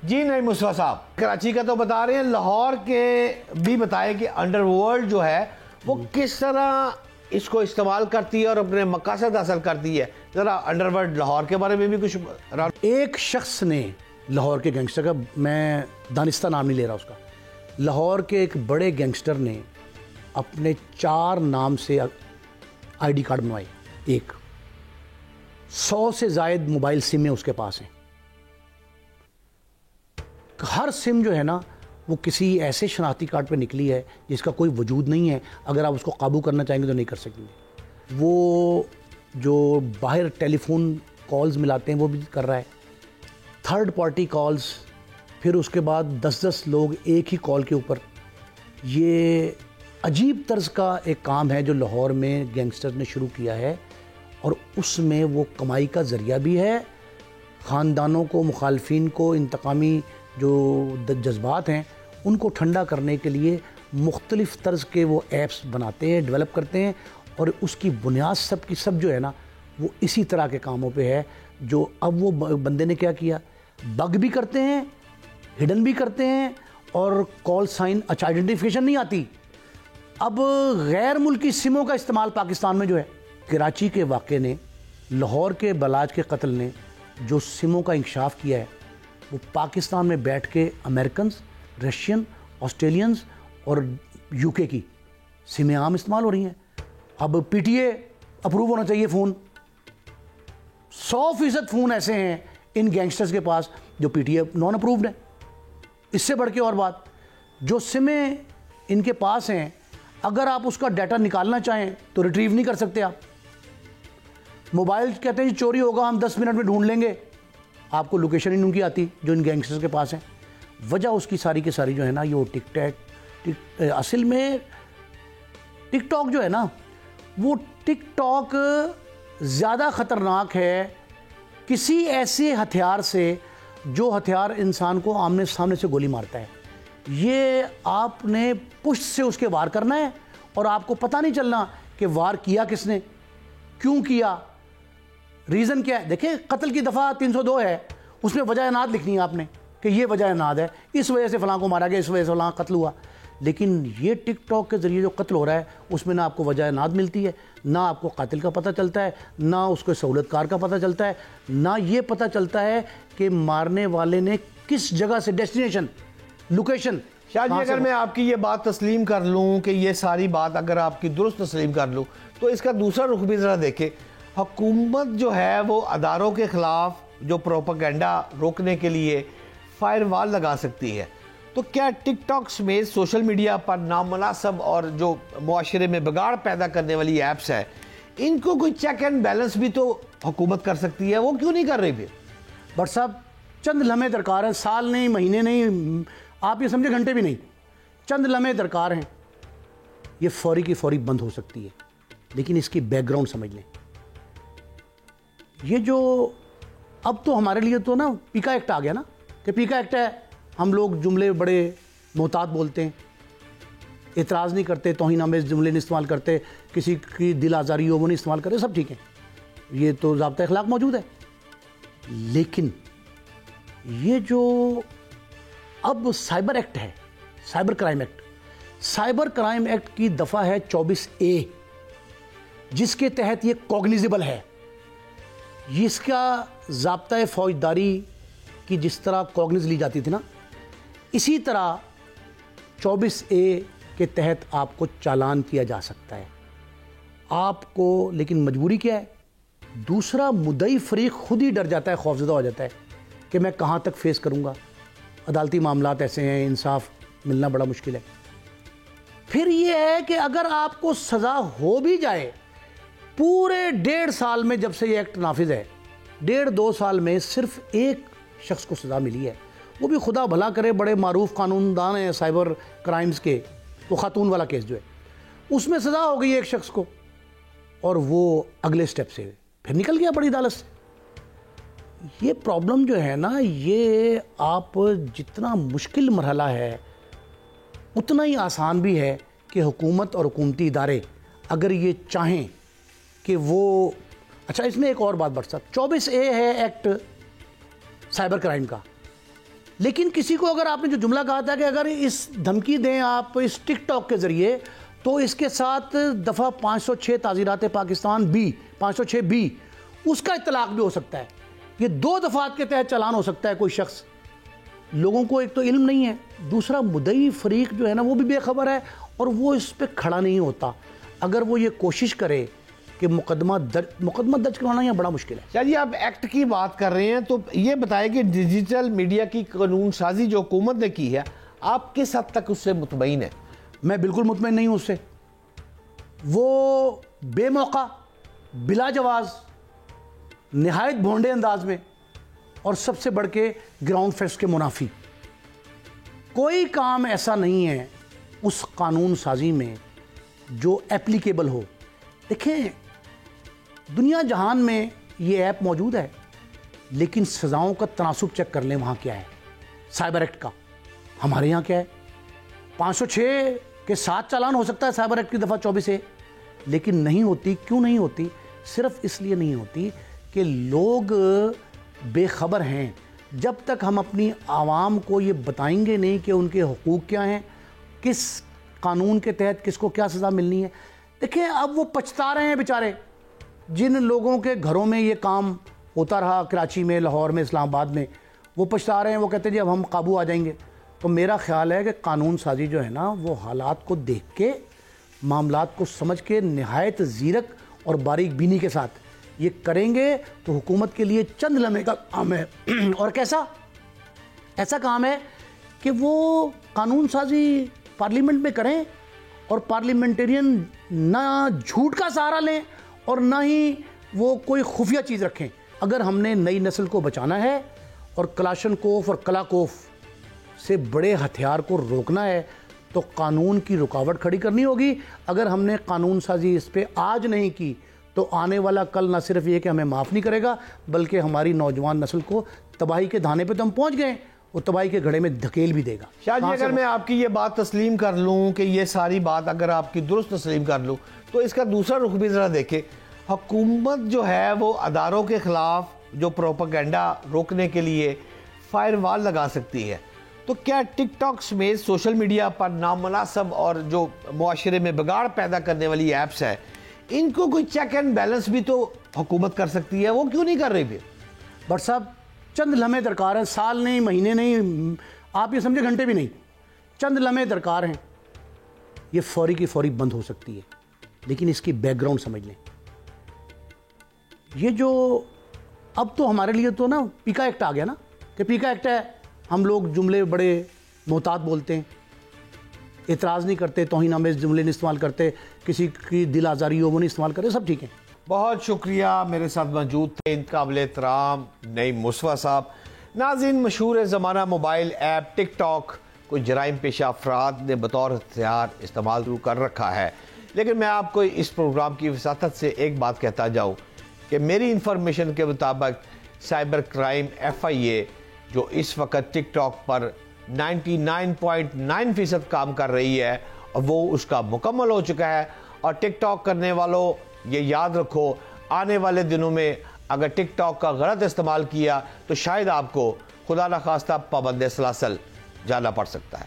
جی نہیں مصطفیٰ صاحب، کراچی کا تو بتا رہے ہیں، لاہور کے بھی بتائے کہ انڈر ورلڈ جو ہے وہ کس طرح اس کو استعمال کرتی ہے اور اپنے مقاصد حاصل کرتی ہے. ذرا انڈر ورلڈ لاہور کے بارے میں بھی کچھ. ایک شخص نے لاہور کے گینگسٹر کا، میں دانستہ نام نہیں لے رہا اس کا، لاہور کے ایک بڑے گینگسٹر نے اپنے 4 نام سے آئی ڈی کارڈ بنوائے. ایک 100 سے زائد موبائل سمیں اس کے پاس ہیں. ہر سم جو ہے نا وہ کسی ایسے شناختی کارڈ پہ نکلی ہے جس کا کوئی وجود نہیں ہے. اگر آپ اس کو قابو کرنا چاہیں گے تو نہیں کر سکیں گے. وہ جو باہر ٹیلی فون کالز ملاتے ہیں وہ بھی کر رہا ہے، تھرڈ پارٹی کالز، پھر اس کے بعد 10 لوگ ایک ہی کال کے اوپر. یہ عجیب طرز کا ایک کام ہے جو لاہور میں گینگسٹر نے شروع کیا ہے، اور اس میں وہ کمائی کا ذریعہ بھی ہے. خاندانوں کو، مخالفین کو، انتقامی جو جذبات ہیں ان کو ٹھنڈا کرنے کے لیے مختلف طرز کے وہ ایپس بناتے ہیں، ڈیولپ کرتے ہیں، اور اس کی بنیاد سب کی سب جو ہے نا وہ اسی طرح کے کاموں پہ ہے. جو اب وہ بندے نے کیا کیا، بگ بھی کرتے ہیں، ہڈن بھی کرتے ہیں، اور کال سائن آئیڈینٹیفیکیشن نہیں آتی. اب غیر ملکی سموں کا استعمال پاکستان میں جو ہے، کراچی کے واقعے نے، لاہور کے بلاج کے قتل نے جو سموں کا انکشاف کیا ہے، وہ پاکستان میں بیٹھ کے امریکنز، رشین، آسٹریلینز اور یو کے کی سمیں عام استعمال ہو رہی ہیں. اب پی ٹی اے اپروو ہونا چاہیے فون. 100% فون ایسے ہیں ان گینگسٹرز کے پاس جو P T A naan approved ہیں. اس سے بڑھ کے اور بات، جو سمیں ان کے پاس ہیں اگر آپ اس کا ڈیٹا نکالنا چاہیں تو ریٹریو نہیں کر سکتے. آپ موبائل کہتے ہیں جی چوری ہوگا، ہم 10 منٹ میں ڈھونڈ لیں گے، آپ کو لوکیشن ان کی آتی جو ان گینگسٹرز کے پاس ہیں. وجہ اس کی ساری کی ساری جو ہے نا، یہ اصل میں ٹک ٹاک جو ہے نا، وہ ٹک ٹاک زیادہ خطرناک ہے کسی ایسے ہتھیار سے جو ہتھیار انسان کو آمنے سامنے سے گولی مارتا ہے. یہ آپ نے پشت سے اس کے وار کرنا ہے اور آپ کو پتہ نہیں چلنا کہ وار کیا کس نے، کیوں کیا، ریزن کیا ہے. دیکھیں قتل کی دفعہ 302 ہے، اس میں وجہ اناد لکھنی ہے آپ نے کہ یہ وجہ اناد ہے، اس وجہ سے فلاں کو مارا گیا، اس وجہ سے فلاں قتل ہوا. لیکن یہ ٹک ٹاک کے ذریعے جو قتل ہو رہا ہے اس میں نہ آپ کو وجہ اناد ملتی ہے، نہ آپ کو قاتل کا پتہ چلتا ہے، نہ اس کو سہولت کار کا پتہ چلتا ہے، نہ یہ پتہ چلتا ہے کہ مارنے والے نے کس جگہ سے، ڈیسٹینیشن، لوکیشن. شاہ جی اگر میں آپ کی یہ بات تسلیم کر لوں کہ یہ ساری بات اگر آپ کی درست تسلیم کر لوں تو اس کا دوسرا رخ بھی ذرا دیکھیں. حکومت جو ہے وہ اداروں کے خلاف جو پروپیگنڈا روکنے کے لیے فائر وال لگا سکتی ہے، تو کیا ٹک ٹاک سمیت سوشل میڈیا پر نامناسب اور جو معاشرے میں بگاڑ پیدا کرنے والی ایپس ہے، ان کو کوئی چیک اینڈ بیلنس بھی تو حکومت کر سکتی ہے؟ وہ کیوں نہیں کر رہی پھر؟ بٹ صاحب چند لمحے درکار ہیں، سال نہیں، مہینے نہیں، آپ یہ سمجھے گھنٹے بھی نہیں، چند لمحے درکار ہیں. یہ فوری کی فوری بند ہو سکتی ہے. لیکن اس کی بیک گراؤنڈ سمجھ لیں. یہ جو اب تو ہمارے لیے تو نا پیکا ایکٹ آ گیا نا، کہ پیکا ایکٹ ہے، ہم لوگ جملے بڑے محتاط بولتے ہیں، اعتراض نہیں کرتے، توہین آمیز جملے نہیں استعمال کرتے، کسی کی دل آزاری ہو وہ نہیں استعمال کرتے، سب ٹھیک ہے، یہ تو ضابطہ اخلاق موجود ہے. لیکن یہ جو اب سائبر ایکٹ ہے، cyber crime act, cyber crime act کی دفعہ ہے 24A، جس کے تحت یہ کوگنیزیبل ہے. اس کا ضابطۂ فوجداری کی جس طرح کوگنیز لی جاتی تھی نا، اسی طرح 24A کے تحت آپ کو چالان کیا جا سکتا ہے. آپ کو لیکن مجبوری کیا ہے؟ دوسرا مدعی فریق خود ہی ڈر جاتا ہے، خوفزدہ ہو جاتا ہے کہ میں کہاں تک فیس کروں گا. عدالتی معاملات ایسے ہیں، انصاف ملنا بڑا مشکل ہے. پھر یہ ہے کہ اگر آپ کو سزا ہو بھی جائے، پورے 1.5 سال میں جب سے یہ ایکٹ نافذ ہے، 1.5-2 سال میں صرف ایک شخص کو سزا ملی ہے، وہ بھی خدا بھلا کرے، بڑے معروف قانون دان ہیں سائبر کرائمز کے، وہ خاتون والا کیس جو ہے اس میں سزا ہو گئی ایک شخص کو، اور وہ اگلے سٹیپ سے پھر نکل گیا بڑی عدالت سے. یہ پرابلم جو ہے نا، یہ آپ جتنا مشکل مرحلہ ہے اتنا ہی آسان بھی ہے کہ حکومت اور حکومتی ادارے اگر یہ چاہیں کہ وہ اچھا. اس میں ایک اور بات بڑھ صاحب، 24A ہے ایکٹ سائبر کرائم کا، لیکن کسی کو اگر آپ نے جو جملہ کہا تھا کہ اگر اس دھمکی دیں آپ اس ٹک ٹاک کے ذریعے تو اس کے ساتھ دفعہ 506 تعزیرات پاکستان بی 506 بی اس کا اطلاق بھی ہو سکتا ہے. یہ 2 دفعات کے تحت چلان ہو سکتا ہے کوئی شخص. لوگوں کو ایک تو علم نہیں ہے, دوسرا مدعی فریق جو ہے نا وہ بھی بے خبر ہے اور وہ اس پہ کھڑا نہیں ہوتا. اگر وہ یہ کوشش کرے کہ مقدمہ درج کروانا یہ بڑا مشکل ہے. شاہ جی آپ ایکٹ کی بات کر رہے ہیں تو یہ بتائیں کہ ڈیجیٹل میڈیا کی قانون سازی جو حکومت نے کی ہے آپ کس حد تک اس سے مطمئن ہیں؟ میں بالکل مطمئن نہیں ہوں اس سے. وہ بے موقع, بلا جواز, نہایت بھونڈے انداز میں اور سب سے بڑھ کے گراؤنڈ فیکٹس کے منافی. کوئی کام ایسا نہیں ہے اس قانون سازی میں جو ایپلیکیبل ہو. دیکھیں دنیا جہان میں یہ ایپ موجود ہے لیکن سزاؤں کا تناسب چیک کر لیں وہاں کیا ہے. سائبر ایکٹ کا ہمارے یہاں کیا ہے؟ 506 کے ساتھ چالان ہو سکتا ہے سائبر ایکٹ کی دفعہ 24 لیکن نہیں ہوتی. کیوں نہیں ہوتی؟ صرف اس لیے نہیں ہوتی کہ لوگ بے خبر ہیں. جب تک ہم اپنی عوام کو یہ بتائیں گے نہیں کہ ان کے حقوق کیا ہیں, کس قانون کے تحت کس کو کیا سزا ملنی ہے. دیکھیں اب وہ پچھتا رہے ہیں بیچارے جن لوگوں کے گھروں میں یہ کام ہوتا رہا, کراچی میں, لاہور میں, اسلام آباد میں, وہ پچھتا رہے ہیں. وہ کہتے ہیں جی اب ہم قابو آ جائیں گے. تو میرا خیال ہے کہ قانون سازی جو ہے نا وہ حالات کو دیکھ کے, معاملات کو سمجھ کے, نہایت زیرک اور باریک بینی کے ساتھ یہ کریں گے تو حکومت کے لیے چند لمحے کا کام ہے. اور کیسا ایسا کام ہے کہ وہ قانون سازی پارلیمنٹ میں کریں اور پارلیمنٹرین نہ جھوٹ کا سہارا لیں اور نہ ہی وہ کوئی خفیہ چیز رکھیں. اگر ہم نے نئی نسل کو بچانا ہے اور کلاشن کوف اور کلاکوف سے بڑے ہتھیار کو روکنا ہے تو قانون کی رکاوٹ کھڑی کرنی ہوگی. اگر ہم نے قانون سازی اس پہ آج نہیں کی تو آنے والا کل نہ صرف یہ کہ ہمیں معاف نہیں کرے گا بلکہ ہماری نوجوان نسل کو تباہی کے دھانے پہ تو ہم پہنچ گئے, وہ تباہی کے گھڑے میں دھکیل بھی دے گا. شاہ جی اگر میں آپ کی یہ بات تسلیم کر لوں کہ یہ ساری بات اگر آپ کی درست تسلیم کر لوں تو اس کا دوسرا رخ بھی ذرا دیکھیں. حکومت جو ہے وہ اداروں کے خلاف جو پروپیگنڈا روکنے کے لیے فائر وال لگا سکتی ہے. تو کیا ٹک ٹاک سمیت سوشل میڈیا پر نامناسب اور جو معاشرے میں بگاڑ پیدا کرنے والی ایپس ہے ان کو کوئی چیک اینڈ بیلنس بھی تو حکومت کر سکتی ہے؟ وہ کیوں نہیں کر رہی پھر؟ بٹ صاحب چند لمحے درکار ہیں, سال نہیں, مہینے نہیں, آپ یہ سمجھے گھنٹے بھی نہیں, چند لمحے درکار ہیں. یہ فوری کی فوری بند ہو سکتی ہے لیکن اس کی بیک گراؤنڈ سمجھ لیں. یہ جو اب تو ہمارے لیے تو نا پیکا ایکٹ آ گیا نا کہ پیکا ایکٹ ہے, ہم لوگ جملے بڑے محتاط بولتے ہیں, اعتراض نہیں کرتے, توہین آمیز جملے نہیں استعمال کرتے, کسی کی دل آزاری ہو وہ نہیں استعمال کرتے, سب ٹھیک ہے. بہت شکریہ. میرے ساتھ موجود تھے قابل احترام نعیم مصطفیٰ صاحب. ناظرین مشہور زمانہ موبائل ایپ ٹک ٹاک کوئی جرائم پیشہ افراد نے بطور ہتھیار استعمال کر رکھا ہے, لیکن میں آپ کو اس پروگرام کی وساطت سے ایک بات کہتا جاؤں کہ میری انفارمیشن کے مطابق سائبر کرائم FIA جو اس وقت ٹک ٹاک پر 99.9% کام کر رہی ہے اور وہ اس کا مکمل ہو چکا ہے. اور ٹک ٹاک کرنے والوں یہ یاد رکھو آنے والے دنوں میں اگر ٹک ٹاک کا غلط استعمال کیا تو شاید آپ کو خدا نخواستہ پابند سلاسل جانا پڑ سکتا ہے.